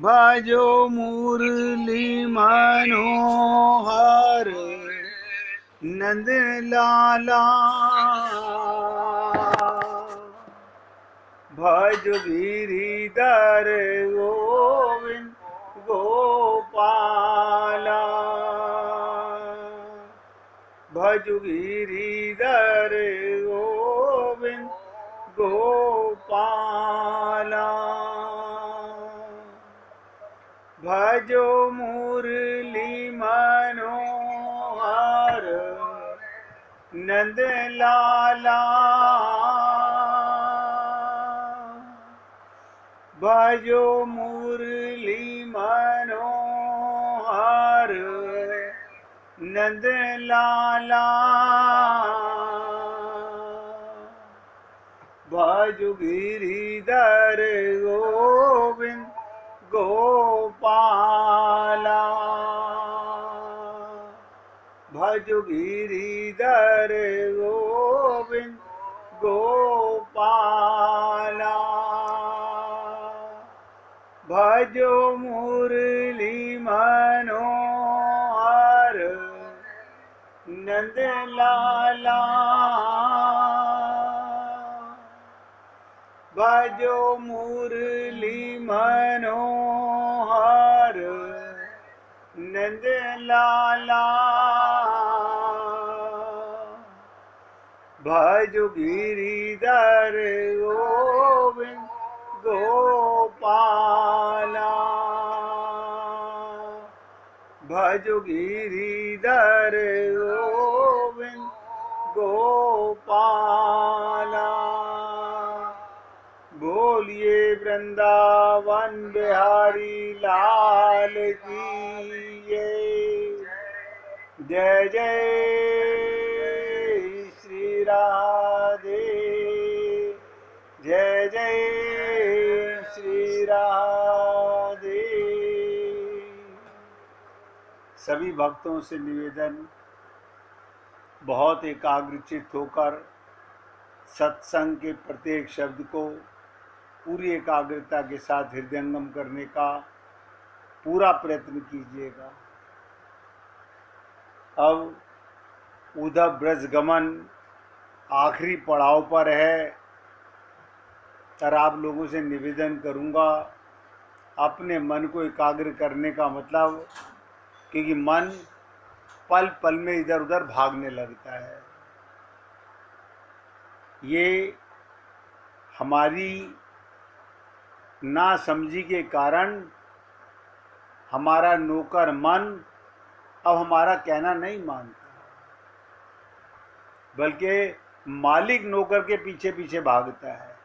भजो मुरली मनोहर नंद लाला। भज गिरिधर गोविंद गोपाला। भज गिरिधर गोविंद गोपाला। भजो मुरली मनोहर नंद लाला। भजो मुरली मनोहर नंद लाला। भज गिरिधर गोविंद गोपाला। भज गिरिधर गोविंद गोपाला। भजो मुरली मनोहर नंद लाला। भजो मुरली मनोहर नंद लाला। भजो गिरिधर गोविंद गोपाला। भजो गिरिधर गोविंद गोपाला। बोलिए वृंदावन बिहारी लाल की जय जय श्री राधे। जय जय श्री राधे। सभी भक्तों से निवेदन, बहुत एकाग्रचित्त होकर सत्संग के प्रत्येक शब्द को पूरी एकाग्रता के साथ हृदयंगम करने का पूरा प्रयत्न कीजिएगा। अब उद्धव ब्रज गमन आखिरी पड़ाव पर है, और आप लोगों से निवेदन करूंगा अपने मन को एकाग्र करने का, मतलब क्योंकि मन पल पल में इधर उधर भागने लगता है। ये हमारी नासमझी के कारण हमारा नौकर मन अब हमारा कहना नहीं मानता, बल्कि मालिक नौकर के पीछे पीछे भागता है।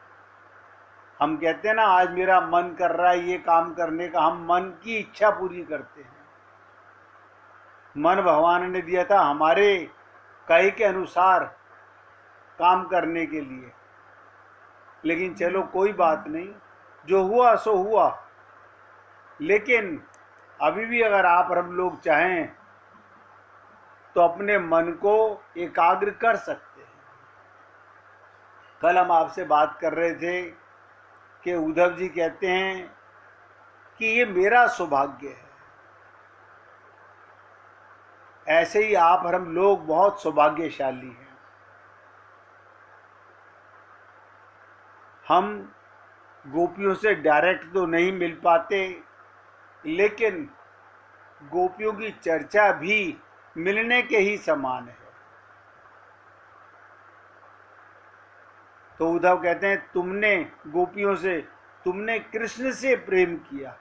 हम कहते हैं ना, आज मेरा मन कर रहा है ये काम करने का, हम मन की इच्छा पूरी करते हैं। मन भगवान ने दिया था हमारे कहे के अनुसार काम करने के लिए, लेकिन चलो कोई बात नहीं, जो हुआ सो हुआ। लेकिन अभी भी अगर आप और हम लोग चाहें तो अपने मन को एकाग्र कर सकते हैं। कल हम आपसे बात कर रहे थे कि उद्धव जी कहते हैं कि ये मेरा सौभाग्य है। ऐसे ही आप और हम लोग बहुत सौभाग्यशाली हैं। हम गोपियों से डायरेक्ट तो नहीं मिल पाते, लेकिन गोपियों की चर्चा भी मिलने के ही समान है। तो उद्धव कहते हैं तुमने गोपियों से, तुमने कृष्ण से प्रेम किया।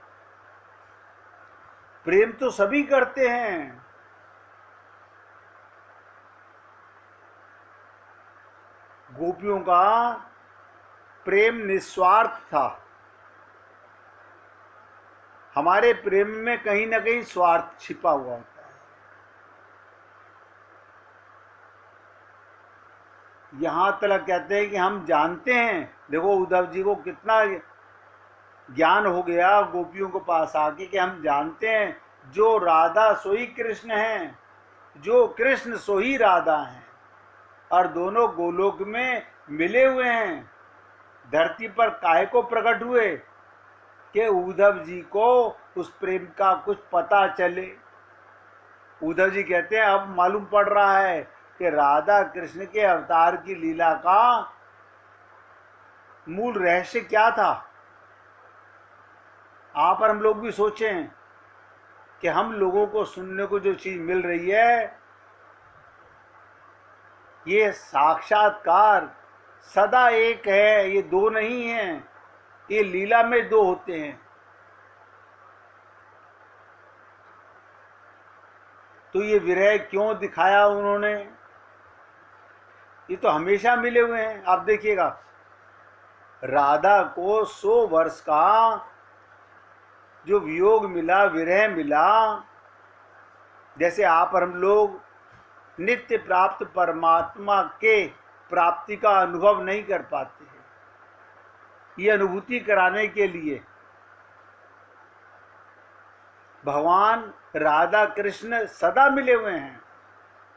प्रेम तो सभी करते हैं, गोपियों का प्रेम निस्वार्थ था। हमारे प्रेम में कहीं ना कहीं स्वार्थ छिपा हुआ होता है। यहां तक कहते हैं कि हम जानते हैं, देखो उद्धव जी को कितना ज्ञान हो गया गोपियों के पास आके, कि हम जानते हैं जो राधा सोई कृष्ण हैं, जो कृष्ण सोई राधा हैं, और दोनों गोलोक में मिले हुए हैं। धरती पर काहे को प्रकट हुए? कि उद्धव जी को उस प्रेम का कुछ पता चले। उद्धव जी कहते हैं अब मालूम पड़ रहा है कि राधा कृष्ण के अवतार की लीला का मूल रहस्य क्या था। आप और हम लोग भी सोचें कि हम लोगों को सुनने को जो चीज मिल रही है, ये साक्षात्कार सदा एक है, ये दो नहीं है, ये लीला में दो होते हैं। तो ये विरह क्यों दिखाया उन्होंने, ये तो हमेशा मिले हुए हैं। आप देखिएगा, राधा को 100 वर्ष का जो वियोग मिला, विरह मिला, जैसे आप और हम लोग नित्य प्राप्त परमात्मा के प्राप्ति का अनुभव नहीं कर पाते हैं, ये अनुभूति कराने के लिए भगवान राधा कृष्ण सदा मिले हुए हैं।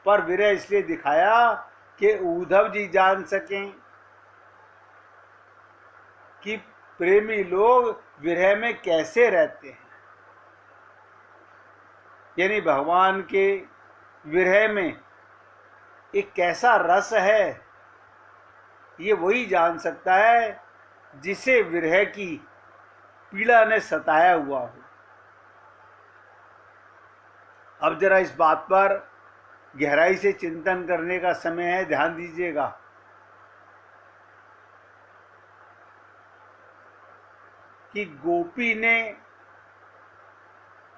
पर विरह इसलिए दिखाया कि उद्धव जी जान सकें कि प्रेमी लोग विरह में कैसे रहते हैं। यानी भगवान के विरह में एक कैसा रस है, ये वही जान सकता है जिसे विरह की पीड़ा ने सताया हुआ हो। अब जरा इस बात पर गहराई से चिंतन करने का समय है, ध्यान दीजिएगा। कि गोपी ने,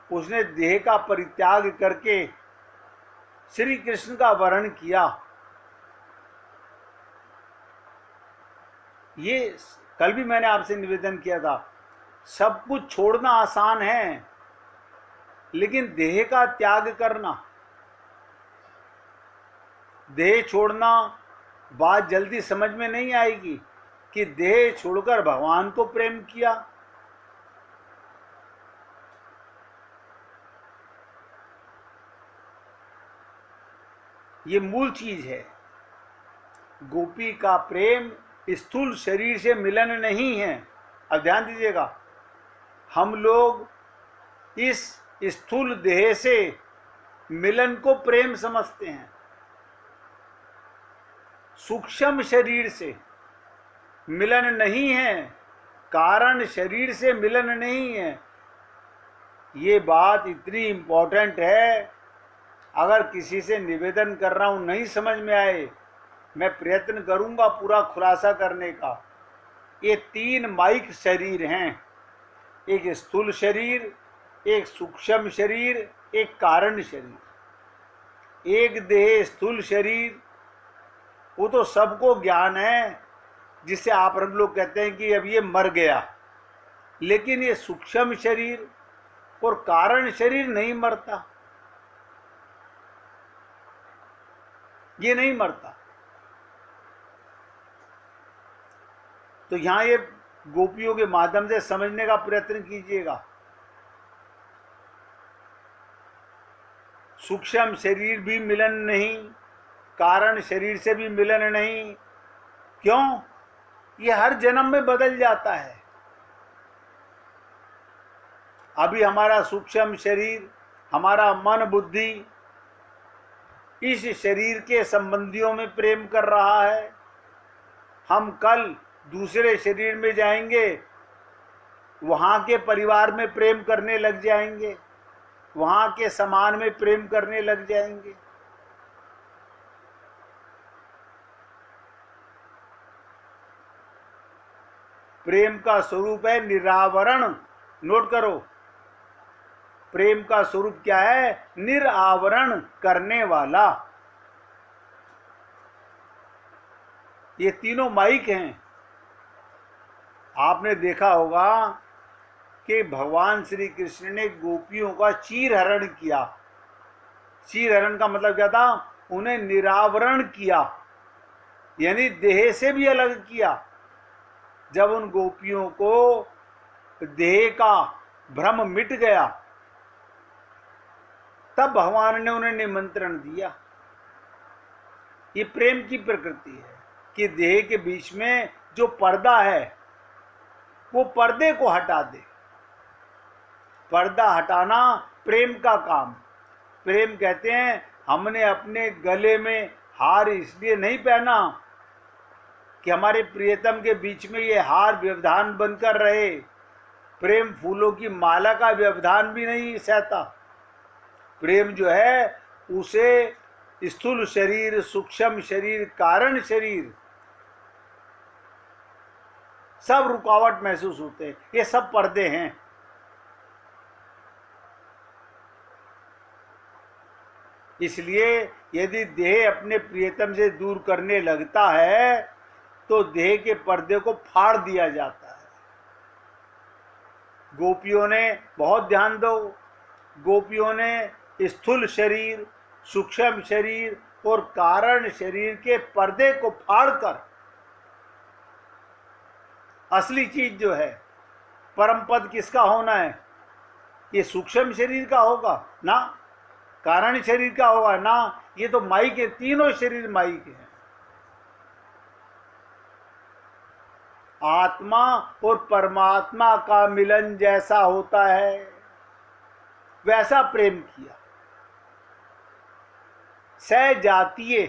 उसने देह का परित्याग करके श्री कृष्ण का वरण किया। ये कल भी मैंने आपसे निवेदन किया था, सब कुछ छोड़ना आसान है, लेकिन देह का त्याग करना, देह छोड़ना बात जल्दी समझ में नहीं आएगी कि देह छोड़कर भगवान को प्रेम किया। ये मूल चीज है। गोपी का प्रेम स्थूल शरीर से मिलन नहीं है। अब ध्यान दीजिएगा, हम लोग इस स्थूल देह से मिलन को प्रेम समझते हैं, सूक्ष्म शरीर से मिलन नहीं है, कारण शरीर से मिलन नहीं है। ये बात इतनी इंपॉर्टेंट है, अगर किसी से निवेदन कर रहा हूं नहीं समझ में आए, मैं प्रयत्न करूंगा पूरा खुलासा करने का। ये 3 माइक शरीर हैं, एक स्थूल शरीर, एक सूक्ष्म शरीर, एक कारण शरीर। एक देह स्थूल शरीर, वो तो सबको ज्ञान है, जिससे आप हम लोग कहते हैं कि अब ये मर गया। लेकिन ये सूक्ष्म शरीर और कारण शरीर नहीं मरता, ये नहीं मरता। तो यहां ये गोपियों के माध्यम से समझने का प्रयत्न कीजिएगा। सूक्ष्म शरीर भी मिलन नहीं, कारण शरीर से भी मिलन नहीं। क्यों? ये हर जन्म में बदल जाता है। अभी हमारा सूक्ष्म शरीर, हमारा मन बुद्धि इस शरीर के संबंधियों में प्रेम कर रहा है। हम कल दूसरे शरीर में जाएंगे, वहां के परिवार में प्रेम करने लग जाएंगे, वहां के समान में प्रेम करने लग जाएंगे। प्रेम का स्वरूप है निरावरण। नोट करो, प्रेम का स्वरूप क्या है? निरावरण करने वाला। ये तीनों माइक हैं। आपने देखा होगा कि भगवान श्री कृष्ण ने गोपियों का चीरहरण किया। चीरहरण का मतलब क्या था? उन्हें निरावरण किया, यानी देह से भी अलग किया। जब उन गोपियों को देह का भ्रम मिट गया, तब भगवान ने उन्हें निमंत्रण दिया। ये प्रेम की प्रकृति है कि देह के बीच में जो पर्दा है, वो पर्दे को हटा दे। पर्दा हटाना प्रेम का काम। प्रेम कहते हैं हमने अपने गले में हार इसलिए नहीं पहना कि हमारे प्रियतम के बीच में ये हार व्यवधान बनकर रहे। प्रेम फूलों की माला का व्यवधान भी नहीं सहता। प्रेम जो है उसे स्थूल शरीर, सूक्ष्म शरीर, कारण शरीर सब रुकावट महसूस होते हैं। ये सब पर्दे हैं। इसलिए यदि देह अपने प्रियतम से दूर करने लगता है तो देह के पर्दे को फाड़ दिया जाता है। गोपियों ने, बहुत ध्यान दो, गोपियों ने स्थूल शरीर, सूक्ष्म शरीर और कारण शरीर के पर्दे को फाड़कर असली चीज जो है परम पद किसका होना है, ये सूक्ष्म शरीर का होगा ना, कारण शरीर का होगा ना, ये तो माई के, तीनों शरीर माई के हैं। आत्मा और परमात्मा का मिलन जैसा होता है वैसा प्रेम किया। सहजातीय।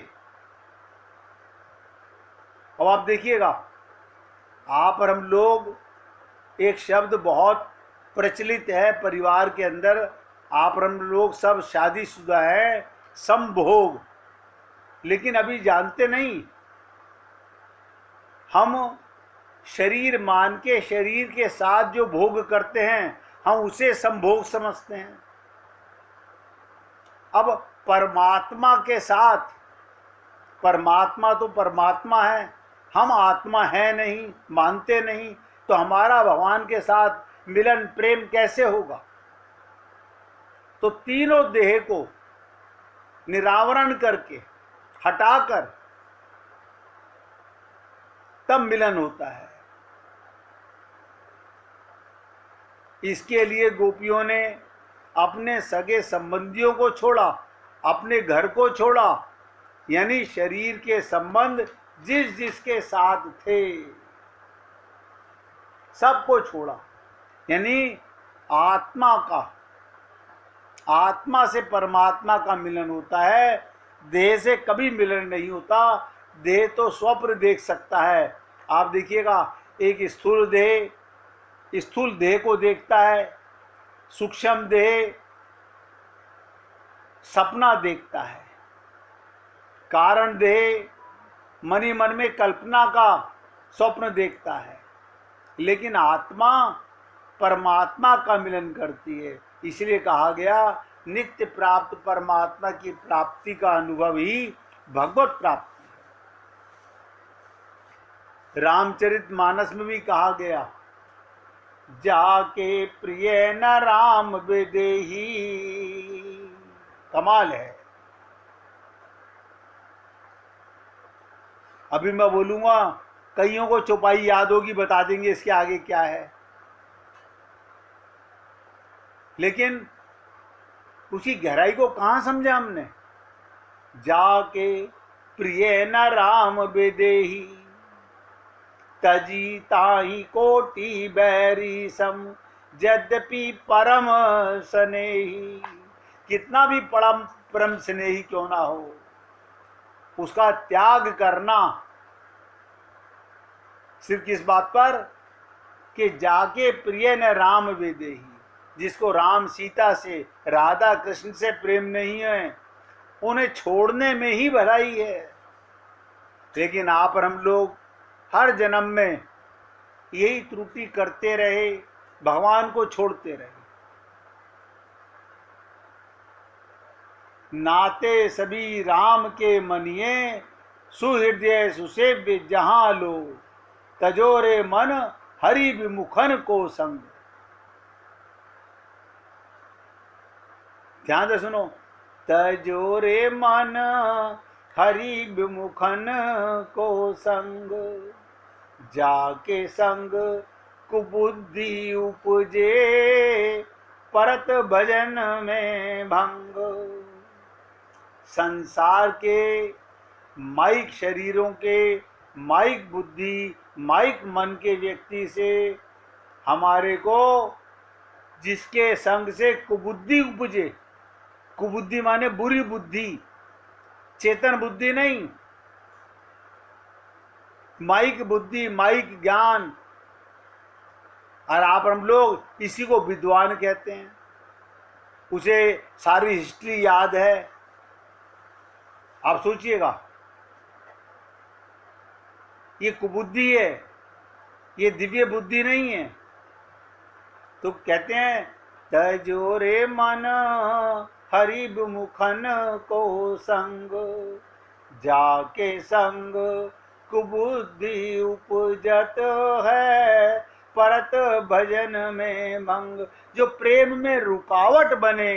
अब आप देखिएगा, आप और हम लोग, एक शब्द बहुत प्रचलित है परिवार के अंदर, आप और हम लोग सब शादीशुदा हैं, संभोग, लेकिन अभी जानते नहीं हम शरीर मान के शरीर के साथ जो भोग करते हैं हम उसे संभोग समझते हैं। अब परमात्मा के साथ, परमात्मा तो परमात्मा है, हम आत्मा है नहीं, मानते नहीं, तो हमारा भगवान के साथ मिलन प्रेम कैसे होगा। तो तीनों देह को निरावरण करके हटाकर तब मिलन होता है। इसके लिए गोपियों ने अपने सगे संबंधियों को छोड़ा, अपने घर को छोड़ा, यानी शरीर के संबंध जिस जिसके साथ थे सबको छोड़ा। यानी आत्मा का, आत्मा से परमात्मा का मिलन होता है, देह से कभी मिलन नहीं होता। देह तो स्वप्न देख सकता है। आप देखिएगा, एक स्थूल देह को देखता है, सूक्ष्म देह सपना देखता है, कारण देह मन ही मन में कल्पना का स्वप्न देखता है, लेकिन आत्मा परमात्मा का मिलन करती है। इसलिए कहा गया नित्य प्राप्त परमात्मा की प्राप्ति का अनुभव ही भगवत प्राप्ति है। रामचरितमानस में भी कहा गया, जाके प्रिय न राम विदेही। कमाल है। अभी मैं बोलूंगा, कईयों को चौपाई याद होगी, बता देंगे इसके आगे क्या है, लेकिन उसकी गहराई को कहां समझा हमने। जाके प्रिय न राम विदेही, तजी ताही कोटि बैरी सम, यद्यपि परम स्नेही। कितना भी परम स्नेही क्यों ना हो, उसका त्याग करना सिर्फ किस बात पर कि जाके प्रिय न राम विदेही, जिसको राम सीता से, राधा कृष्ण से प्रेम नहीं है, उन्हें छोड़ने में ही भलाई है। लेकिन आप और हम लोग हर जन्म में यही त्रुटि करते रहे, भगवान को छोड़ते रहे। नाते सभी राम के मनिए, सुहृदय सुसेव्य जहां लो, तजोरे मन हरि विमुखन को संग। ध्यान से सुनो, तजोरे मन हरि विमुखन को संग, जाके संग कुबुद्धि उपजे, परत भजन में भंग। संसार के माइक शरीरों के, माइक बुद्धि, माइक मन के व्यक्ति से हमारे को जिसके संग से कुबुद्धि उपजे। कुबुद्धि माने बुरी बुद्धि, चेतन बुद्धि नहीं, माइक बुद्धि, माइक ज्ञान। और आप हम लोग इसी को विद्वान कहते हैं। उसे सारी हिस्ट्री याद है। आप सोचिएगा, ये कुबुद्धि है, ये दिव्य बुद्धि नहीं है। तो कहते हैं तजो रे मन हरि विमुखन को संग, जाके संग कुबुद्धि उपजत है, परत भजन में मंग। जो प्रेम में रुकावट बने,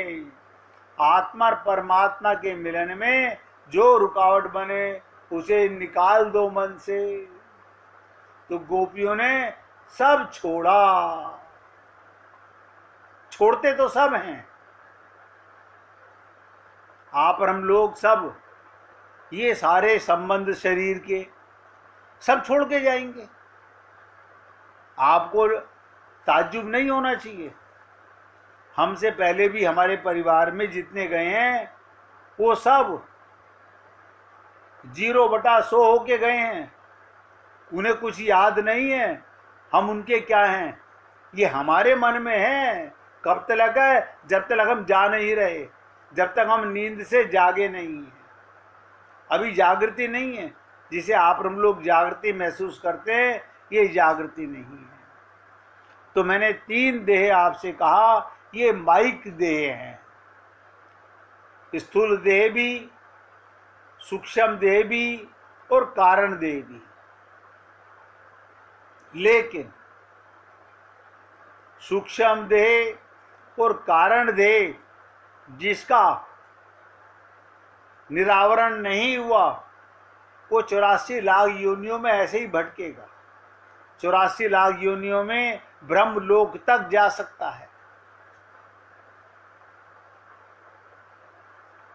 आत्मा और परमात्मा के मिलन में जो रुकावट बने, उसे निकाल दो मन से। तो गोपियों ने सब छोड़ा। छोड़ते तो सब हैं, आप और हम लोग सब ये सारे संबंध शरीर के सब छोड़ के जाएंगे। आपको ताज्जुब नहीं होना चाहिए। हमसे पहले भी हमारे परिवार में जितने गए हैं वो सब 0/100 होके गए हैं। उन्हें कुछ याद नहीं है, हम उनके क्या हैं, ये हमारे मन में है। कब तक है? जब तक हम जा नहीं रहे, जब तक हम नींद से जागे नहीं हैं। अभी जागृति नहीं है। जिसे आप हम लोग जागृति महसूस करते हैं, ये जागृति नहीं है। तो मैंने 3 देह आपसे कहा, ये माइक देह हैं। स्थूल देह भी, सूक्ष्म देह भी और कारण देह भी। लेकिन सूक्ष्म देह और कारण देह जिसका निरावरण नहीं हुआ, वो 84 लाख योनियों में ऐसे ही भटकेगा। 84 लाख योनियों में ब्रह्मलोक तक जा सकता है।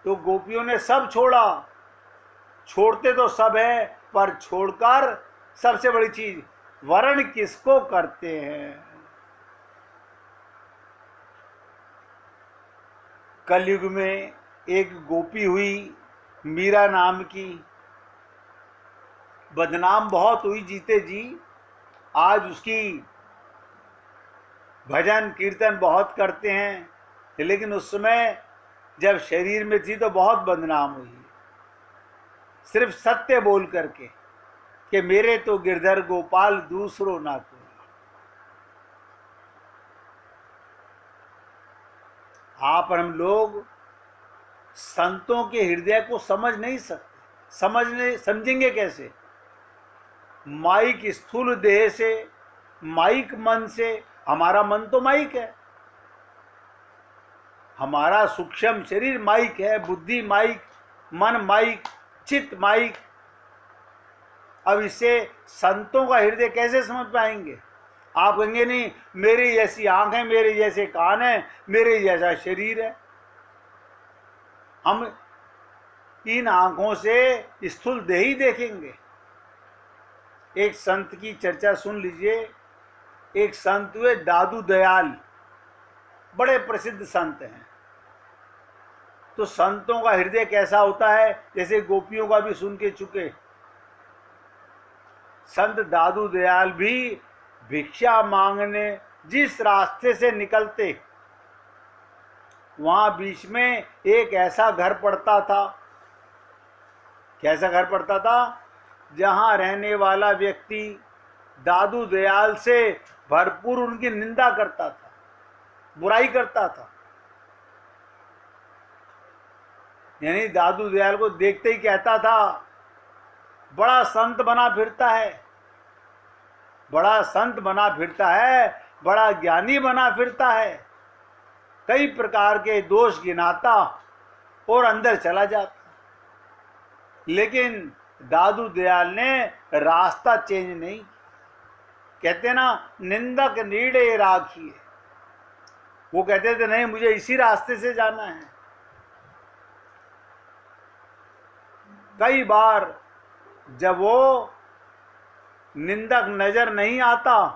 तो गोपियों ने सब छोड़ा। छोड़ते तो सब है, पर छोड़कर सबसे बड़ी चीज, वर्ण किसको करते हैं। कलयुग में एक गोपी हुई मीरा नाम की, बदनाम बहुत हुई जीते जी। आज उसकी भजन कीर्तन बहुत करते हैं, लेकिन उस समय जब शरीर में थी तो बहुत बदनाम हुई। सिर्फ सत्य बोल करके कि मेरे तो गिरधर गोपाल दूसरो ना कोई। आप और हम लोग संतों के हृदय को समझ नहीं सकते। समझेंगे कैसे? माइक स्थूल देह से, माइक मन से। हमारा मन तो माइक है, हमारा सूक्ष्म शरीर माइक है, बुद्धि माइक, मन माइक, चित्त माइक। अब इससे संतों का हृदय कैसे समझ पाएंगे? आप कहेंगे नहीं, मेरी जैसी आंख है, मेरे जैसे कान है, मेरे जैसा शरीर है। हम इन आंखों से स्थूल देह ही देखेंगे। एक संत की चर्चा सुन लीजिए। एक संत हुए दादू दयाल, बड़े प्रसिद्ध संत हैं। तो संतों का हृदय कैसा होता है, जैसे गोपियों का भी सुन के चुके। संत दादू दयाल भी भिक्षा मांगने जिस रास्ते से निकलते, वहां बीच में एक ऐसा घर पड़ता था। कैसा घर पड़ता था? जहां रहने वाला व्यक्ति दादू दयाल से भरपूर उनकी निंदा करता था, बुराई करता था। यानी दादू दयाल को देखते ही कहता था, बड़ा संत बना फिरता है, बड़ा संत बना फिरता है, बड़ा ज्ञानी बना फिरता है। कई प्रकार के दोष गिनाता और अंदर चला जाता। लेकिन दादू दयाल ने रास्ता चेंज नहीं। कहते ना, निंदक नीड़े राखिए। वो कहते थे नहीं, मुझे इसी रास्ते से जाना है। कई बार जब वो निंदक नजर नहीं आता,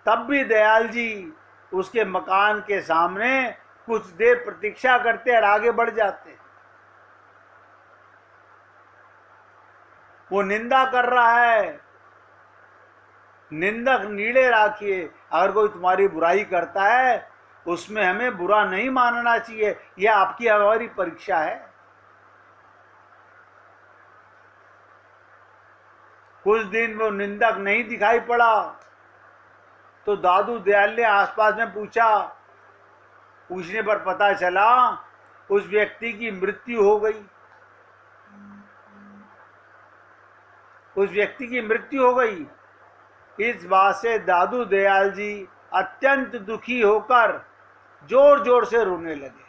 तब भी दयाल जी उसके मकान के सामने कुछ देर प्रतीक्षा करते और आगे बढ़ जाते। वो निंदा कर रहा है, निंदक नीड़े राखिए। अगर कोई तुम्हारी बुराई करता है उसमें हमें बुरा नहीं मानना चाहिए, यह आपकी हमारी परीक्षा है। कुछ दिन वो निंदक नहीं दिखाई पड़ा तो दादू दयाल ने आसपास में पूछा। पूछने पर पता चला उस व्यक्ति की मृत्यु हो गई। उस व्यक्ति की मृत्यु हो गई। इस बात से दादू दयाल जी अत्यंत दुखी होकर जोर जोर से रोने लगे।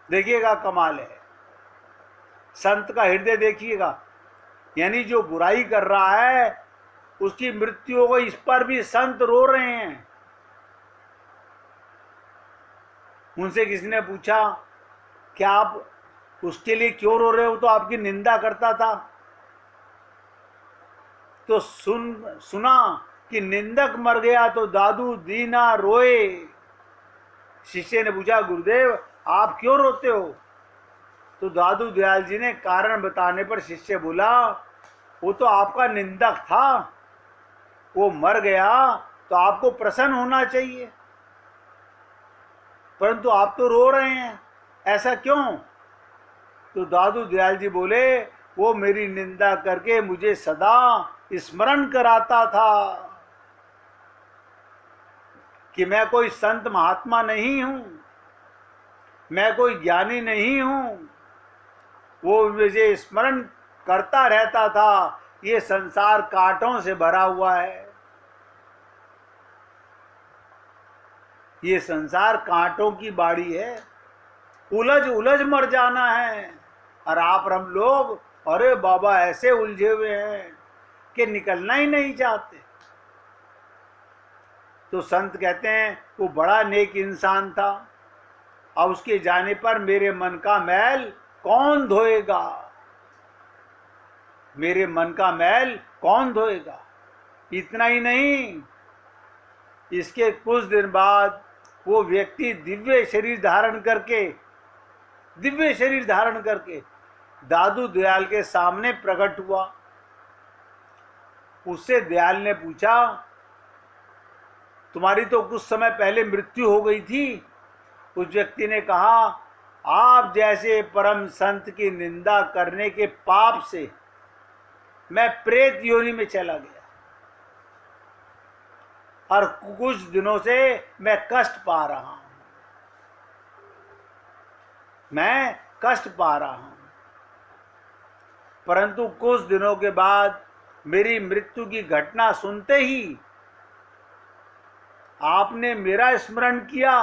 देखिएगा, कमाल है। संत का हृदय देखिएगा, यानी जो बुराई कर रहा है उसकी मृत्यु हो गई, इस पर भी संत रो रहे हैं। उनसे किसी ने पूछा, क्या आप उसके लिए क्यों रो रहे हो? तो आपकी निंदा करता था। तो सुना कि निंदक मर गया तो दादू दीना रोए। शिष्य ने पूछा, गुरुदेव आप क्यों रोते हो? तो दादू दयाल जी ने कारण बताने पर शिष्य बोला, वो तो आपका निंदक था, वो मर गया तो आपको प्रसन्न होना चाहिए, परंतु आप तो रो रहे हैं, ऐसा क्यों? तो दादू दयाल जी बोले, वो मेरी निंदा करके मुझे सदा स्मरण कराता था कि मैं कोई संत महात्मा नहीं हूं, मैं कोई ज्ञानी नहीं हूं। वो मुझे स्मरण करता रहता था, ये संसार कांटों से भरा हुआ है, ये संसार कांटों की बाड़ी है, उलझ उलझ मर जाना है। और आप हम लोग, अरे बाबा ऐसे उलझे हुए हैं कि निकलना ही नहीं चाहते। तो संत कहते हैं वो बड़ा नेक इंसान था, अब उसके जाने पर मेरे मन का मैल कौन धोएगा? मेरे मन का मैल कौन धोएगा? इतना ही नहीं, इसके कुछ दिन बाद वो व्यक्ति दिव्य शरीर धारण करके दादू दयाल के सामने प्रकट हुआ। उससे दयाल ने पूछा, तुम्हारी तो कुछ समय पहले मृत्यु हो गई थी। उस व्यक्ति ने कहा, आप जैसे परम संत की निंदा करने के पाप से मैं प्रेत योनि में चला गया और कुछ दिनों से मैं कष्ट पा रहा हूं, मैं कष्ट पा रहा हूं। परंतु कुछ दिनों के बाद मेरी मृत्यु की घटना सुनते ही आपने मेरा स्मरण किया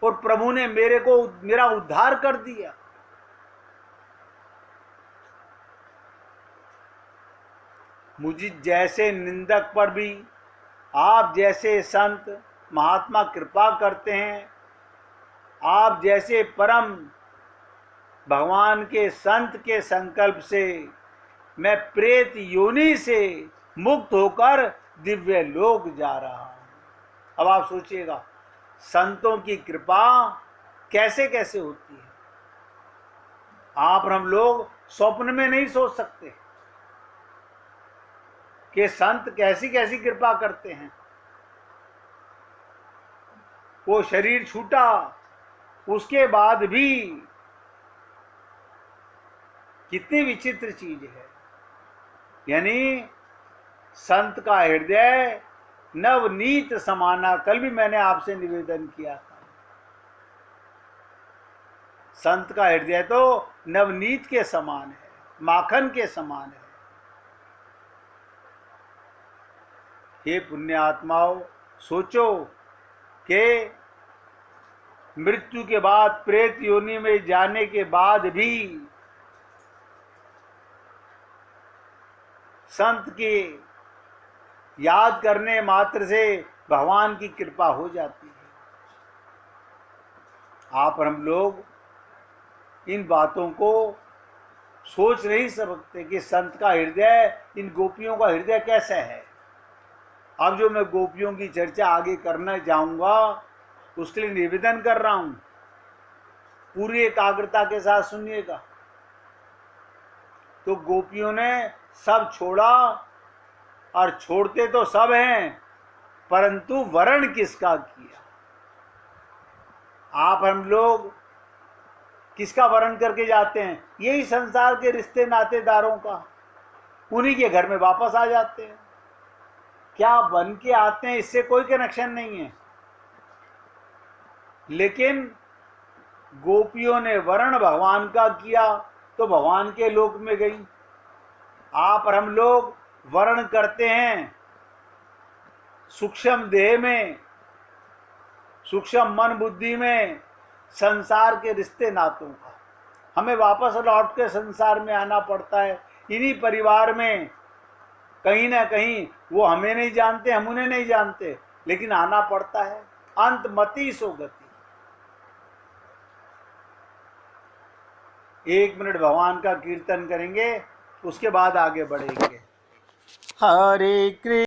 और प्रभु ने मेरा उद्धार कर दिया। मुझे जैसे निंदक पर भी आप जैसे संत महात्मा कृपा करते हैं, आप जैसे परम भगवान के संत के संकल्प से मैं प्रेत योनि से मुक्त होकर दिव्य लोक जा रहा हूं। अब आप सोचिएगा, संतों की कृपा कैसे कैसे होती है। आप और हम लोग स्वप्न में नहीं सोच सकते कि संत कैसी कैसी कृपा करते हैं। वो शरीर छूटा, उसके बाद भी कितनी विचित्र चीज है। यानी संत का हृदय नवनीत समाना, कल भी मैंने आपसे निवेदन किया था, संत का हृदय तो नवनीत के समान है, माखन के समान है। हे पुण्य आत्माओं, सोचो कि मृत्यु के बाद प्रेत योनि में जाने के बाद भी संत की याद करने मात्र से भगवान की कृपा हो जाती है। आप और हम लोग इन बातों को सोच नहीं सकते कि संत का हृदय, इन गोपियों का हृदय कैसा है। अब जो मैं गोपियों की चर्चा आगे करना चाहूंगा उसके लिए निवेदन कर रहा हूं, पूरी एकाग्रता के साथ सुनिएगा। तो गोपियों ने सब छोड़ा, और छोड़ते तो सब हैं, परंतु वरण किसका किया? आप हम लोग किसका वरण करके जाते हैं? यही संसार के रिश्ते नातेदारों का। उन्हीं के घर में वापस आ जाते हैं। क्या बन के आते हैं इससे कोई कनेक्शन नहीं है। लेकिन गोपियों ने वरण भगवान का किया तो भगवान के लोक में गई। आप और हम लोग वर्ण करते हैं सूक्ष्म देह में, सूक्ष्म मन बुद्धि में, संसार के रिश्ते नातों का। हमें वापस लौट के संसार में आना पड़ता है। इन्हीं परिवार में कहीं ना कहीं वो हमें नहीं जानते, हम उन्हें नहीं जानते, लेकिन आना पड़ता है। अंत मति सो गति। 1 मिनट भगवान का कीर्तन करेंगे, उसके बाद आगे बढ़ेंगे। हरे कृष्ण।